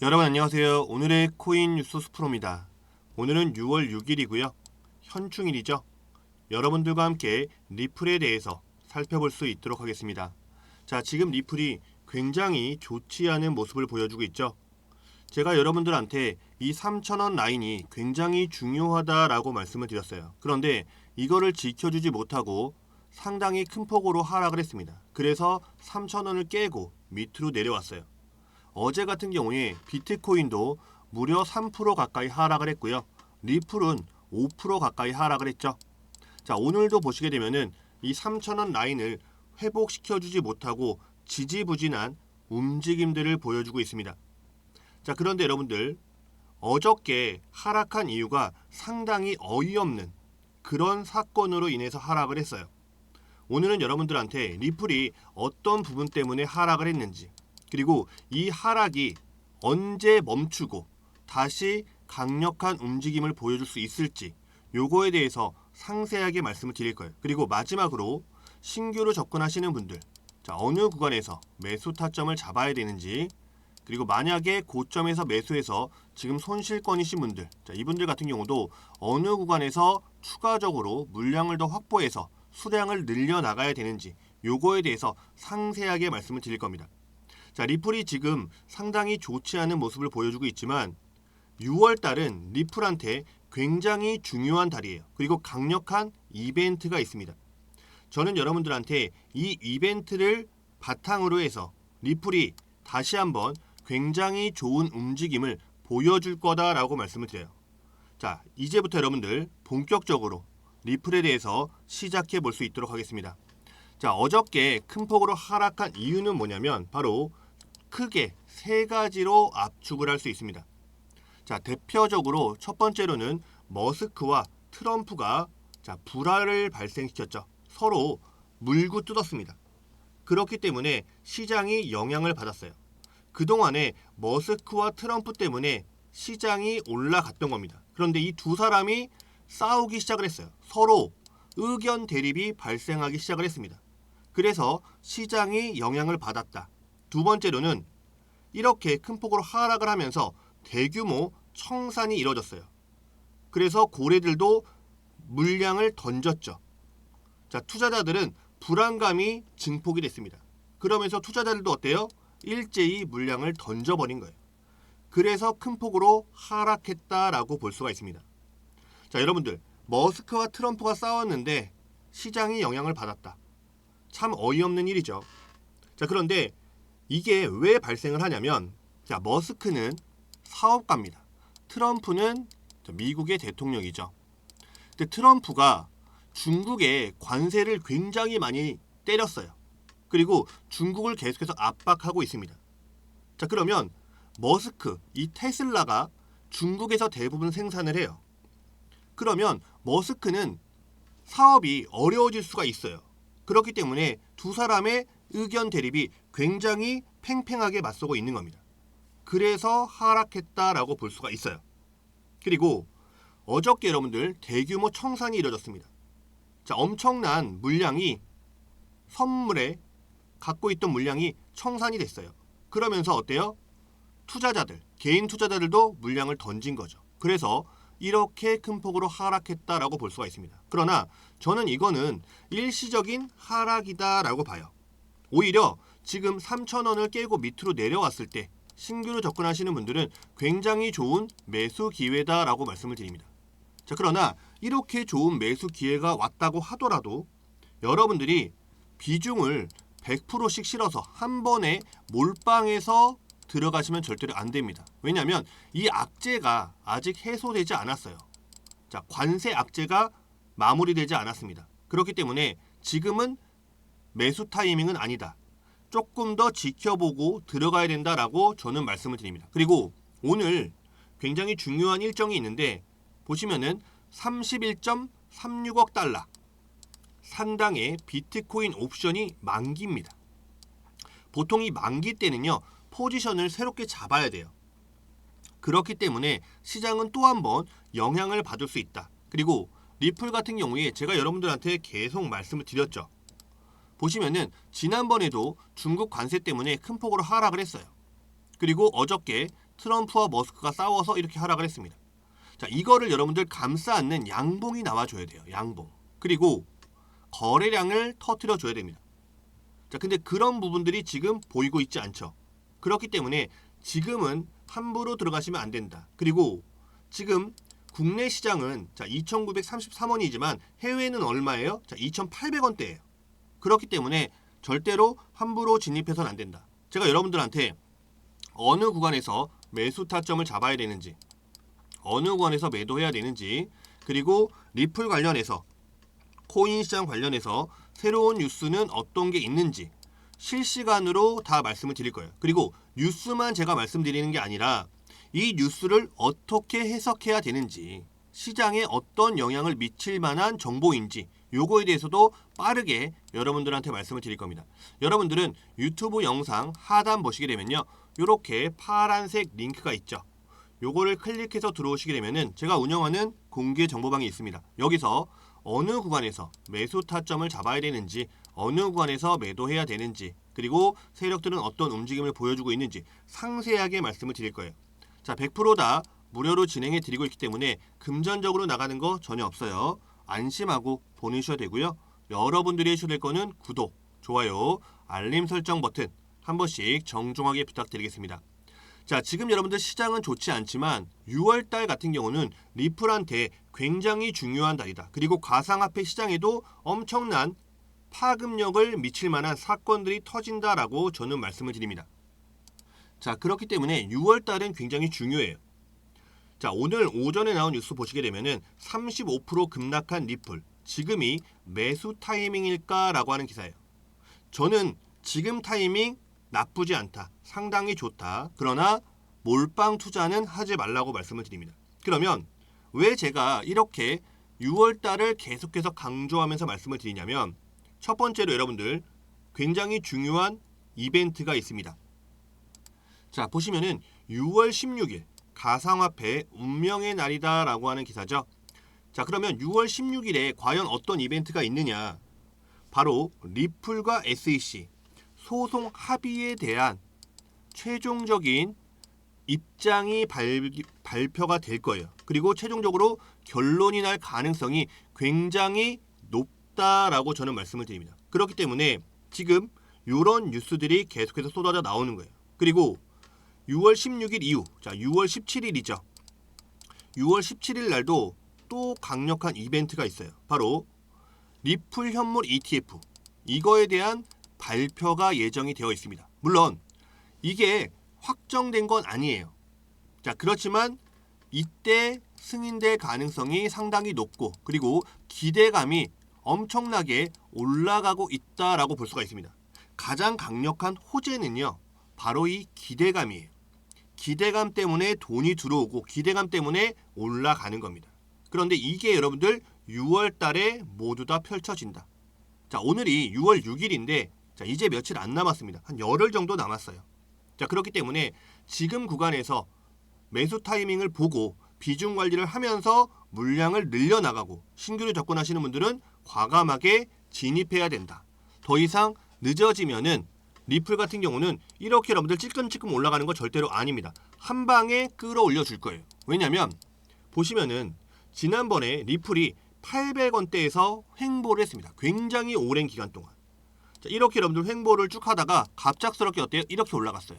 여러분 안녕하세요. 오늘의 코인 뉴스 스프로입니다. 오늘은 6월 6일이고요. 현충일이죠. 여러분들과 함께 리플에 대해서 살펴볼 수 있도록 하겠습니다. 자, 지금 리플이 굉장히 좋지 않은 모습을 보여주고 있죠. 제가 여러분들한테 이 3,000원 라인이 굉장히 중요하다라고 말씀을 드렸어요. 그런데 이거를 지켜주지 못하고 상당히 큰 폭으로 하락을 했습니다. 그래서 3,000원을 깨고 밑으로 내려왔어요. 어제 같은 경우에 비트코인도 무려 3% 가까이 하락을 했고요. 리플은 5% 가까이 하락을 했죠. 자, 오늘도 보시게 되면은 이 3,000원 라인을 회복시켜주지 못하고 지지부진한 움직임들을 보여주고 있습니다. 자, 그런데 여러분들 어저께 하락한 이유가 상당히 어이없는 그런 사건으로 인해서 하락을 했어요. 오늘은 여러분들한테 리플이 어떤 부분 때문에 하락을 했는지, 그리고 이 하락이 언제 멈추고 다시 강력한 움직임을 보여줄 수 있을지 요거에 대해서 상세하게 말씀을 드릴 거예요. 그리고 마지막으로 신규로 접근하시는 분들, 자, 어느 구간에서 매수 타점을 잡아야 되는지, 그리고 만약에 고점에서 매수해서 지금 손실권이신 분들, 자, 이분들 같은 경우도 어느 구간에서 추가적으로 물량을 더 확보해서 수량을 늘려나가야 되는지 요거에 대해서 상세하게 말씀을 드릴 겁니다. 자, 리플이 지금 상당히 좋지 않은 모습을 보여주고 있지만 6월 달은 리플한테 굉장히 중요한 달이에요. 그리고 강력한 이벤트가 있습니다. 저는 여러분들한테 이 이벤트를 바탕으로 해서 리플이 다시 한번 굉장히 좋은 움직임을 보여줄 거다라고 말씀을 드려요. 자, 이제부터 여러분들 본격적으로 리플에 대해서 시작해 볼 수 있도록 하겠습니다. 자, 어저께 큰 폭으로 하락한 이유는 뭐냐면 바로 크게 세 가지로 압축을 할 수 있습니다. 자, 대표적으로 첫 번째로는 머스크와 트럼프가 불화를 발생시켰죠. 서로 물고 뜯었습니다. 그렇기 때문에 시장이 영향을 받았어요. 그동안에 머스크와 트럼프 때문에 시장이 올라갔던 겁니다. 그런데 이 두 사람이 싸우기 시작을 했어요. 서로 의견 대립이 발생하기 시작을 했습니다. 그래서 시장이 영향을 받았다. 두 번째로는 이렇게 큰 폭으로 하락을 하면서 대규모 청산이 이뤄졌어요. 그래서 고래들도 물량을 던졌죠. 자, 투자자들은 불안감이 증폭이 됐습니다. 그러면서 투자자들도 어때요? 일제히 물량을 던져버린 거예요. 그래서 큰 폭으로 하락했다라고 볼 수가 있습니다. 자, 여러분들 머스크와 트럼프가 싸웠는데 시장이 영향을 받았다. 참 어이없는 일이죠. 자, 그런데 이게 왜 발생을 하냐면, 자, 머스크는 사업가입니다. 트럼프는 미국의 대통령이죠. 근데 트럼프가 중국에 관세를 굉장히 많이 때렸어요. 그리고 중국을 계속해서 압박하고 있습니다. 자, 그러면 머스크, 이 테슬라가 중국에서 대부분 생산을 해요. 그러면 머스크는 사업이 어려워질 수가 있어요. 그렇기 때문에 두 사람의 의견 대립이 굉장히 팽팽하게 맞서고 있는 겁니다. 그래서 하락했다라고 볼 수가 있어요. 그리고 어저께 여러분들 대규모 청산이 이뤄졌습니다. 자, 엄청난 물량이 선물에 갖고 있던 물량이 청산이 됐어요. 그러면서 어때요? 투자자들, 개인 투자자들도 물량을 던진 거죠. 그래서 이렇게 큰 폭으로 하락했다라고 볼 수가 있습니다. 그러나 저는 이거는 일시적인 하락이다라고 봐요. 오히려 지금 3,000원을 깨고 밑으로 내려왔을 때 신규로 접근하시는 분들은 굉장히 좋은 매수 기회다라고 말씀을 드립니다. 자, 그러나 이렇게 좋은 매수 기회가 왔다고 하더라도 여러분들이 비중을 100%씩 실어서 한 번에 몰빵해서 들어가시면 절대로 안 됩니다. 왜냐하면 이 악재가 아직 해소되지 않았어요. 자, 관세 악재가 마무리되지 않았습니다. 그렇기 때문에 지금은 매수 타이밍은 아니다. 조금 더 지켜보고 들어가야 된다라고 저는 말씀을 드립니다. 그리고 오늘 굉장히 중요한 일정이 있는데 보시면은 31.36억 달러 상당의 비트코인 옵션이 만기입니다. 보통 이 만기 때는요, 포지션을 새롭게 잡아야 돼요. 그렇기 때문에 시장은 또 한 번 영향을 받을 수 있다. 그리고 리플 같은 경우에 제가 여러분들한테 계속 말씀을 드렸죠. 보시면은 지난번에도 중국 관세 때문에 큰 폭으로 하락을 했어요. 그리고 어저께 트럼프와 머스크가 싸워서 이렇게 하락을 했습니다. 자, 이거를 여러분들 감싸 안는 양봉이 나와줘야 돼요. 양봉. 그리고 거래량을 터트려 줘야 됩니다. 자, 근데 그런 부분들이 지금 보이고 있지 않죠. 그렇기 때문에 지금은 함부로 들어가시면 안 된다. 그리고 지금 국내 시장은 자 2,933원이지만 해외는 얼마예요? 자 2,800원대예요. 그렇기 때문에 절대로 함부로 진입해서는 안 된다. 제가 여러분들한테 어느 구간에서 매수 타점을 잡아야 되는지, 어느 구간에서 매도해야 되는지, 그리고 리플 관련해서, 코인 시장 관련해서 새로운 뉴스는 어떤 게 있는지 실시간으로 다 말씀을 드릴 거예요. 그리고 뉴스만 제가 말씀드리는 게 아니라 이 뉴스를 어떻게 해석해야 되는지, 시장에 어떤 영향을 미칠 만한 정보인지 요거에 대해서도 빠르게 여러분들한테 말씀을 드릴 겁니다. 여러분들은 유튜브 영상 하단 보시게 되면요, 이렇게 파란색 링크가 있죠. 요거를 클릭해서 들어오시게 되면은 제가 운영하는 공개 정보방이 있습니다. 여기서 어느 구간에서 매수 타점을 잡아야 되는지, 어느 구간에서 매도해야 되는지, 그리고 세력들은 어떤 움직임을 보여주고 있는지 상세하게 말씀을 드릴 거예요. 자, 100% 다 무료로 진행해 드리고 있기 때문에 금전적으로 나가는 거 전혀 없어요. 안심하고 보내주셔야 되고요. 여러분들이 해주셔야 될 거는 구독, 좋아요, 알림 설정 버튼 한 번씩 정중하게 부탁드리겠습니다. 자, 지금 여러분들 시장은 좋지 않지만 6월달 같은 경우는 리플한테 굉장히 중요한 달이다. 그리고 가상화폐 시장에도 엄청난 파급력을 미칠 만한 사건들이 터진다라고 저는 말씀을 드립니다. 자, 그렇기 때문에 6월달은 굉장히 중요해요. 자, 오늘 오전에 나온 뉴스 보시게 되면은 35% 급락한 리플, 지금이 매수 타이밍일까라고 하는 기사예요. 저는 지금 타이밍 나쁘지 않다, 상당히 좋다. 그러나 몰빵 투자는 하지 말라고 말씀을 드립니다. 그러면 왜 제가 이렇게 6월달을 계속해서 강조하면서 말씀을 드리냐면, 첫 번째로 여러분들 굉장히 중요한 이벤트가 있습니다. 자, 보시면은 6월 16일 가상화폐 운명의 날이다 라고 하는 기사죠. 자, 그러면 6월 16일에 과연 어떤 이벤트가 있느냐, 바로 리플과 SEC 소송 합의에 대한 최종적인 입장이 발표가 될 거예요. 그리고 최종적으로 결론이 날 가능성이 굉장히 높다라고 저는 말씀을 드립니다. 그렇기 때문에 지금 이런 뉴스들이 계속해서 쏟아져 나오는 거예요. 그리고 6월 16일 이후, 자 6월 17일이죠. 6월 17일 날도 또 강력한 이벤트가 있어요. 바로 리플 현물 ETF, 이거에 대한 발표가 예정이 되어 있습니다. 물론 이게 확정된 건 아니에요. 자, 그렇지만 이때 승인될 가능성이 상당히 높고, 그리고 기대감이 엄청나게 올라가고 있다라고 볼 수가 있습니다. 가장 강력한 호재는요, 바로 이 기대감이에요. 기대감 때문에 돈이 들어오고 기대감 때문에 올라가는 겁니다. 그런데 이게 여러분들 6월 달에 모두 다 펼쳐진다. 자, 오늘이 6월 6일인데 자, 이제 며칠 안 남았습니다. 한 열흘 정도 남았어요. 자, 그렇기 때문에 지금 구간에서 매수 타이밍을 보고 비중 관리를 하면서 물량을 늘려나가고, 신규로 접근하시는 분들은 과감하게 진입해야 된다. 더 이상 늦어지면은 리플 같은 경우는 이렇게 여러분들 찔끔찔끔 올라가는 거 절대로 아닙니다. 한 방에 끌어올려 줄 거예요. 왜냐면 보시면은 지난번에 리플이 800원대에서 횡보를 했습니다. 굉장히 오랜 기간 동안. 자, 이렇게 여러분들 횡보를 쭉 하다가 갑작스럽게 어때요? 이렇게 올라갔어요.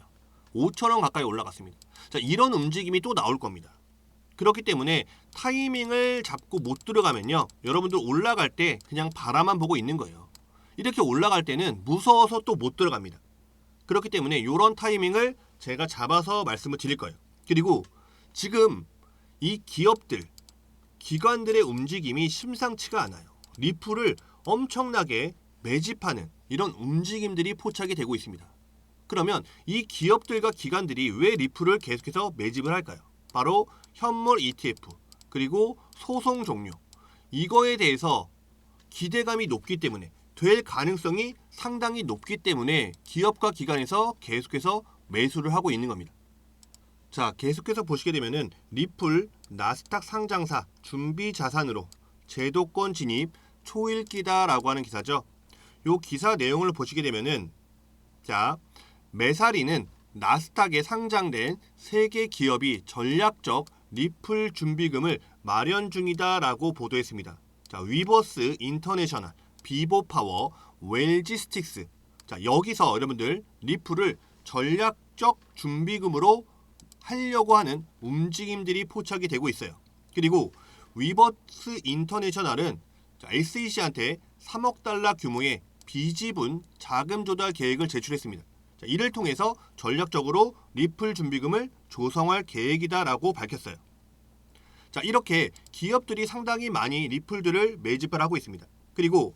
5,000원 가까이 올라갔습니다. 자, 이런 움직임이 또 나올 겁니다. 그렇기 때문에 타이밍을 잡고 못 들어가면요, 여러분들 올라갈 때 그냥 바라만 보고 있는 거예요. 이렇게 올라갈 때는 무서워서 또 못 들어갑니다. 그렇기 때문에 이런 타이밍을 제가 잡아서 말씀을 드릴 거예요. 그리고 지금 이 기업들, 기관들의 움직임이 심상치가 않아요. 리플을 엄청나게 매집하는 이런 움직임들이 포착이 되고 있습니다. 그러면 이 기업들과 기관들이 왜 리플을 계속해서 매집을 할까요? 바로 현물 ETF, 그리고 소송 종료, 이거에 대해서 기대감이 높기 때문에, 될 가능성이 상당히 높기 때문에 기업과 기관에서 계속해서 매수를 하고 있는 겁니다. 자, 계속해서 보시게 되면은 리플 나스닥 상장사 준비 자산으로 제도권 진입 초읽기다라고 하는 기사죠. 요 기사 내용을 보시게 되면은, 자, 매사리는 나스닥에 상장된 세계 기업이 전략적 리플 준비금을 마련 중이다라고 보도했습니다. 자, 위버스 인터내셔널, 비보파워, 웰지스틱스. 자, 여기서 여러분들 리플을 전략적 준비금으로 하려고 하는 움직임들이 포착이 되고 있어요. 그리고 위버스 인터내셔널은 SEC한테 3억 달러 규모의 비지분 자금 조달 계획을 제출했습니다. 자, 이를 통해서 전략적으로 리플 준비금을 조성할 계획이다라고 밝혔어요. 자, 이렇게 기업들이 상당히 많이 리플들을 매집을 하고 있습니다. 그리고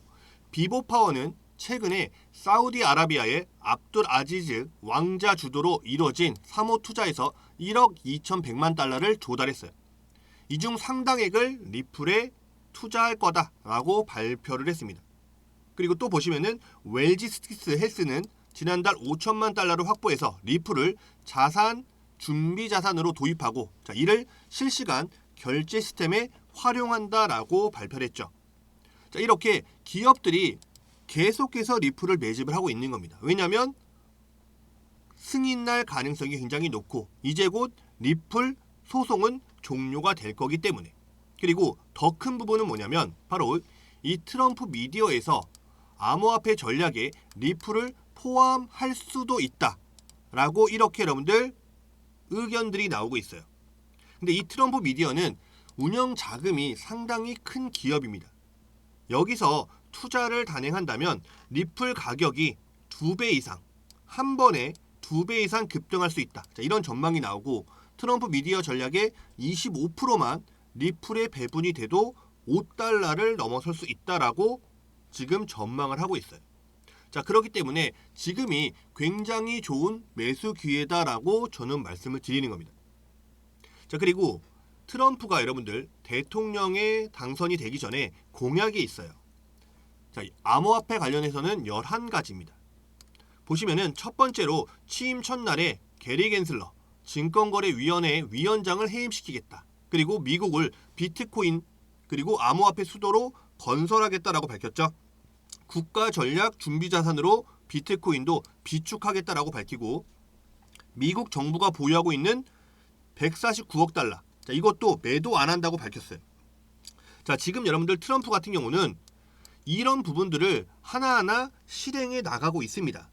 비보파워는 최근에 사우디아라비아의 압둘 아지즈 왕자 주도로 이뤄진 사모 투자에서 1억 2,100만 달러를 조달했어요. 이 중 상당액을 리플에 투자할 거다라고 발표를 했습니다. 그리고 또 보시면은 웰지스틱스 헬스는 지난달 5천만 달러를 확보해서 리플을 자산 준비 자산으로 도입하고 자, 이를 실시간 결제 시스템에 활용한다라고 발표를 했죠. 자, 이렇게 기업들이 계속해서 리플을 매집을 하고 있는 겁니다. 왜냐하면 승인 날 가능성이 굉장히 높고 이제 곧 리플 소송은 종료가 될 거기 때문에. 그리고 더 큰 부분은 뭐냐면 바로 이 트럼프 미디어에서 암호화폐 전략에 리플을 포함할 수도 있다라고 이렇게 여러분들 의견들이 나오고 있어요. 근데 이 트럼프 미디어는 운영 자금이 상당히 큰 기업입니다. 여기서 투자를 단행한다면 리플 가격이 2배 이상, 한 번에 2배 이상 급등할 수 있다. 자, 이런 전망이 나오고 트럼프 미디어 전략의 25%만 리플에 배분이 돼도 5달러를 넘어설 수 있다라고 지금 전망을 하고 있어요. 자, 그렇기 때문에 지금이 굉장히 좋은 매수 기회다라고 저는 말씀을 드리는 겁니다. 자, 그리고 트럼프가 여러분들 대통령에 당선이 되기 전에 공약이 있어요. 자, 암호화폐 관련해서는 11가지입니다. 보시면은 첫 번째로 취임 첫날에 게리 겐슬러 증권거래위원회 위원장을 해임시키겠다. 그리고 미국을 비트코인 그리고 암호화폐 수도로 건설하겠다라고 밝혔죠. 국가 전략 준비 자산으로 비트코인도 비축하겠다라고 밝히고 미국 정부가 보유하고 있는 149억 달러. 자, 이것도 매도 안 한다고 밝혔어요. 자, 지금 여러분들 트럼프 같은 경우는 이런 부분들을 하나하나 실행해 나가고 있습니다.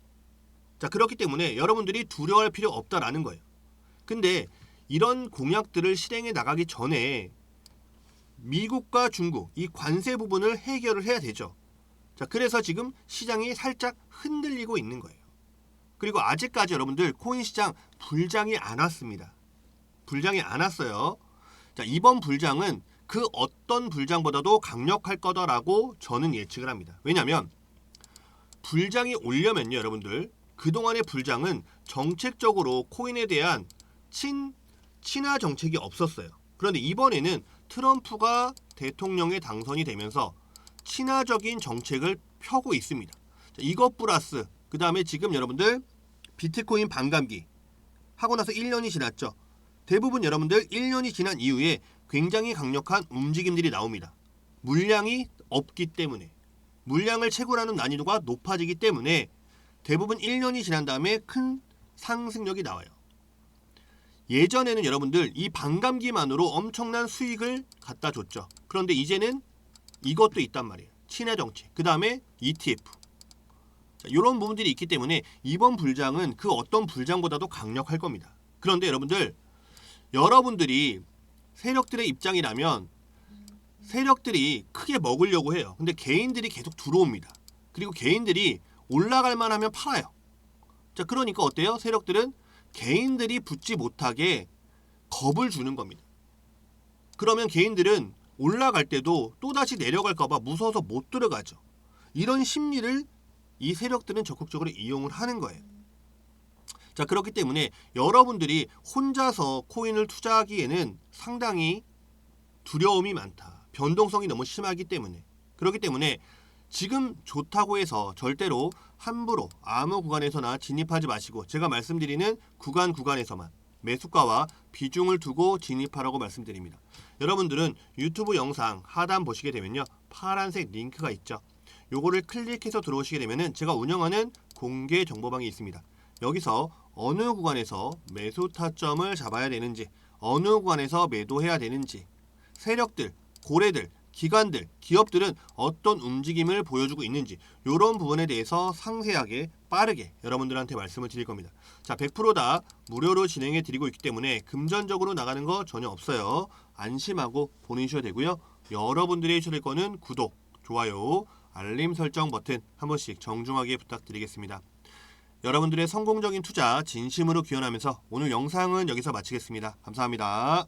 자, 그렇기 때문에 여러분들이 두려워할 필요 없다라는 거예요. 근데 이런 공약들을 실행해 나가기 전에 미국과 중국 이 관세 부분을 해결을 해야 되죠. 자, 그래서 지금 시장이 살짝 흔들리고 있는 거예요. 그리고 아직까지 여러분들 코인 시장 불장이 안 왔습니다. 불장이 안 왔어요. 자, 이번 불장은 그 어떤 불장보다도 강력할 거다라고 저는 예측을 합니다. 왜냐하면 불장이 오려면요, 여러분들 그동안의 불장은 정책적으로 코인에 대한 친화 정책이 없었어요. 그런데 이번에는 트럼프가 대통령에 당선이 되면서 친화적인 정책을 펴고 있습니다. 자, 이것 플러스 그 다음에 지금 여러분들 비트코인 반감기 하고 나서 1년이 지났죠. 대부분 여러분들 1년이 지난 이후에 굉장히 강력한 움직임들이 나옵니다. 물량이 없기 때문에 물량을 채굴하는 난이도가 높아지기 때문에 대부분 1년이 지난 다음에 큰 상승력이 나와요. 예전에는 여러분들 이 반감기만으로 엄청난 수익을 갖다 줬죠. 그런데 이제는 이것도 있단 말이에요. 친화 정책, 그 다음에 ETF. 자, 이런 부분들이 있기 때문에 이번 불장은 그 어떤 불장보다도 강력할 겁니다. 그런데 여러분들이 세력들의 입장이라면 세력들이 크게 먹으려고 해요. 근데 개인들이 계속 들어옵니다. 그리고 개인들이 올라갈 만하면 팔아요. 자, 그러니까 어때요? 세력들은 개인들이 붙지 못하게 겁을 주는 겁니다. 그러면 개인들은 올라갈 때도 또다시 내려갈까봐 무서워서 못 들어가죠. 이런 심리를 이 세력들은 적극적으로 이용을 하는 거예요. 자, 그렇기 때문에 여러분들이 혼자서 코인을 투자하기에는 상당히 두려움이 많다. 변동성이 너무 심하기 때문에. 그렇기 때문에 지금 좋다고 해서 절대로 함부로 아무 구간에서나 진입하지 마시고 제가 말씀드리는 구간에서만 매수가와 비중을 두고 진입하라고 말씀드립니다. 여러분들은 유튜브 영상 하단 보시게 되면요. 파란색 링크가 있죠. 요거를 클릭해서 들어오시게 되면은 제가 운영하는 공개 정보방이 있습니다. 여기서 어느 구간에서 매수 타점을 잡아야 되는지, 어느 구간에서 매도해야 되는지, 세력들, 고래들, 기관들, 기업들은 어떤 움직임을 보여주고 있는지 이런 부분에 대해서 상세하게 빠르게 여러분들한테 말씀을 드릴 겁니다. 자, 100%다 무료로 진행해 드리고 있기 때문에 금전적으로 나가는 거 전혀 없어요. 안심하고 보내주셔야 되고요. 여러분들이 해주실 거는 구독, 좋아요, 알림 설정 버튼 한 번씩 정중하게 부탁드리겠습니다. 여러분들의 성공적인 투자 진심으로 기원하면서 오늘 영상은 여기서 마치겠습니다. 감사합니다.